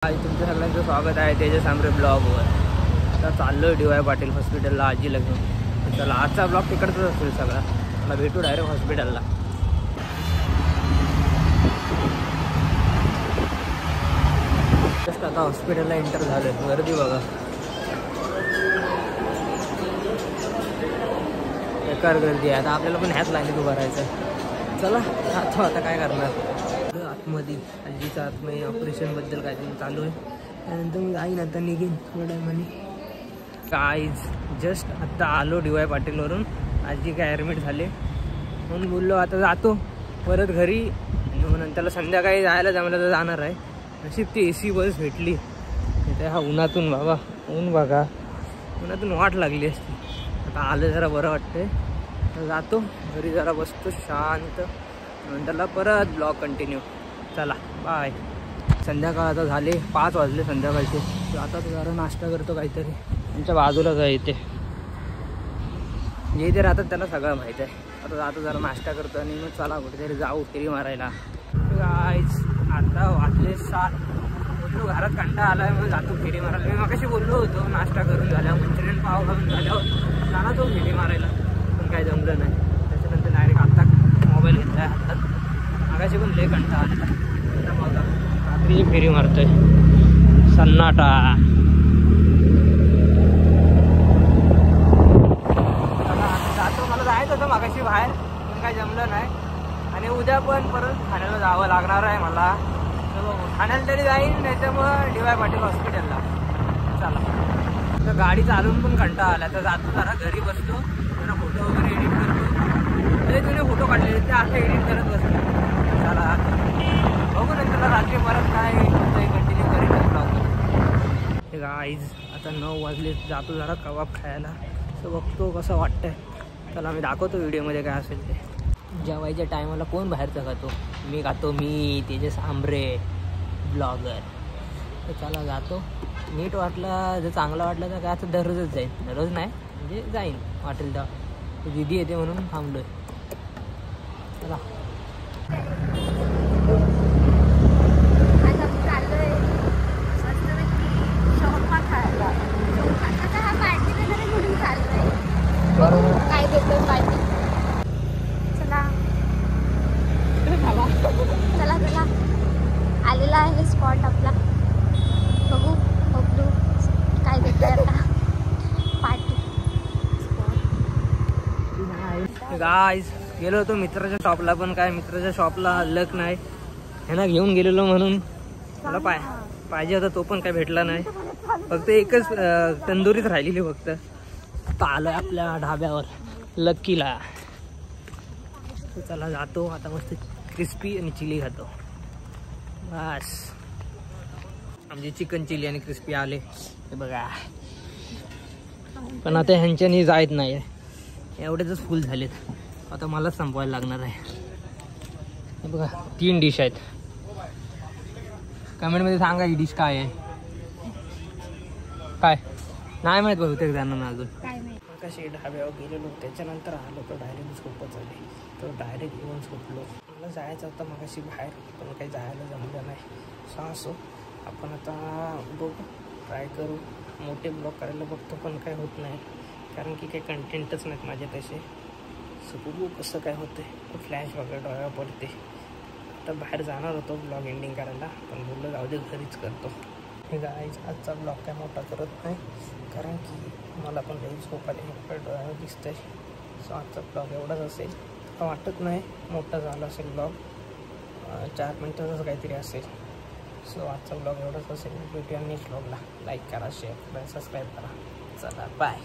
आज तुमचं सगळ्यांचं स्वागत आहे तेजस आमरे ब्लॉगवर. आता चाललो DY पाटील हॉस्पिटलला आजीला घेऊन. चला आजचा ब्लॉग तिकडचाच असेल सगळा. मला भेटू डायरेक्ट हॉस्पिटलला. जस्ट आता हॉस्पिटलला एंटर झालं. गर्दी बघा, बेकार गर्दी आहे. आता आपल्याला पण ह्याच लाईनीत उभं राहायचं. चला आता काय करणार. आतमध्ये आजीचं आतमध्ये ऑपरेशनबद्दल काहीतरी चालू आहे. त्यानंतर मी जाईन आता निघेन थोड्या टायमाने. काहीच जस्ट आत्ता आलो DY पाटीलवरून. आजी काय ॲडमिट झाले म्हणून बोललो आता जातो परत घरी. आणि मग नंतरला संध्याकाळी जायला जमलं तर जाणार आहे. नशीब ती AC बस भेटली. इथे हा उन्हातून बाबा, ऊन बघा, उन्हातून वाट लागली असती. आता आलं जरा बरं वाटतंय. तर जातो घरी, जरा बसतो शांत. नंतरला परत ब्लॉग कंटिन्यू. चला बाय. संध्याकाळ आता झाले 5 वाजले संध्याकाळचे. आता तर जरा नाश्ता करतो काहीतरी. आमच्या बाजूलाच आहे इथे, जे इथे राहतात त्याला सगळं माहीत आहे. आता जातो जरा नाश्ता करतो आणि मग चला कुठेतरी जाऊ फेरी मारायला. गाईज आता वाजले 7. बोललो घरात कंटाळा आला आहे मग जातो फेरी मारायला. मी मगाशी बोललो होतो नाश्ता करून झाल्यावर, मंचुरियन पाव खाऊन झाल्यावर जाणार तो फेरी मारायला, पण काय जमलं नाही. त्याच्यानंतर डायरेक्ट आता मोबाईल घेतला आहे हातात. मागाशी पण लय कंटाळा आला. आता मग रात्रीची फेरी मारतोय. सन्नाटा. जातो, मला जायचं होतं मागाशी बाहेर पण काय जमलं नाही. आणि उद्या पण परत ठाण्याला जावं लागणार आहे मला. तर ठाण्याला तरी जाईन, नाही तर मग DY पाटील हॉस्पिटलला. चला तर गाडी चालवून पण कंटाळा आला. तर जातो जरा घरी बसतो, जरा फोटो वगैरे एडिट करतो. तरी जुने फोटो काढलेले ते आता एडिट करत बसतो. चला बघू नंतर रात्री परत काय कंटिन्यू करेन ब्लॉग. हे गाईज आता 9 वाजले. जातो जरा कबाब खायला. तर बघतो कसं वाटतंय. चला मी दाखवतो व्हिडिओमध्ये काय असेल ते. जेवायच्या टायमाला कोण बाहेरचं खातो? मी खातो. मी तेजस आमरे ब्लॉगर. तर चला जातो. नीट वाटलं, जर चांगलं वाटलं तर काय असं दररोजच जाईन. दररोज नाही म्हणजे जाईन वाटेल तेव्हा. दीदी येते म्हणून थांबलोय. चला काय देतो पार्टी. चला चला आलेला आहे स्पॉट आपला. बघू बघू काय देतो आता पार्टी. गाईज गेलो होतो मित्राच्या शॉपला, पण काय मित्राच्या शॉपला लक नाही. ह्यांना घेऊन गेलेलो म्हणून मला पाहिजे होता तो पण काय भेटला नाही. फक्त एकच तंदुरीच राहिलेली फक्त. आता आलोय आपल्या ढाब्यावर लक्कीला. तर चला जातो आता. मस्त क्रिस्पी आणि चिली खातो बस. आमची चिकन चिली आणि क्रिस्पी आले हे बघा. पण आता ह्यांच्यानी जायत नाही आहे, एवढेच फुल झालेत. आता मलाच संपवायला लागणार आहे. हे बघा 3 डिश आहेत. कमेंटमध्ये सांगा ही डिश काय आहे. काय नाही माहीत बहुतेक जाणार अजून. कशी ढाब्यावर गेलेलो, त्याच्यानंतर आलो तर डायरेक्ट झोपच आली. तर डायरेक्ट येऊन झोपलो. मला जायचं होतं मगाशी बाहेर, पण काही जायला जमलं नाही. असो आपण आता बघू, ट्राय करू. मोठे ब्लॉग करायला बघतो पण काय होत नाही, कारण की काही कंटेंटच नाहीत माझे तसे. सो बघू कसं काय होते. फ्लॅश वगैरे डोळ्यावर पडते. तर बाहेर जाणार होतो ब्लॉग एंडिंग करायला, पण बोललो जाऊ दे घरीच करतो. हे गाईज आजचा ब्लॉग काय मोठा करत नाही, कारण की मला पण लई झोप आली, डोळ्यावर दिसतंय. सो आजचा ब्लॉग एवढाच असेल. वाटत नाही मोठा झाला असेल ब्लॉग. 4 मिनिटाचाच काहीतरी असेल. सो आजचा ब्लॉग एवढाच असेल. भेटूया नेक्स्ट ब्लॉगला. लाईक करा, शेअर करा, सबस्क्राईब करा. चला बाय.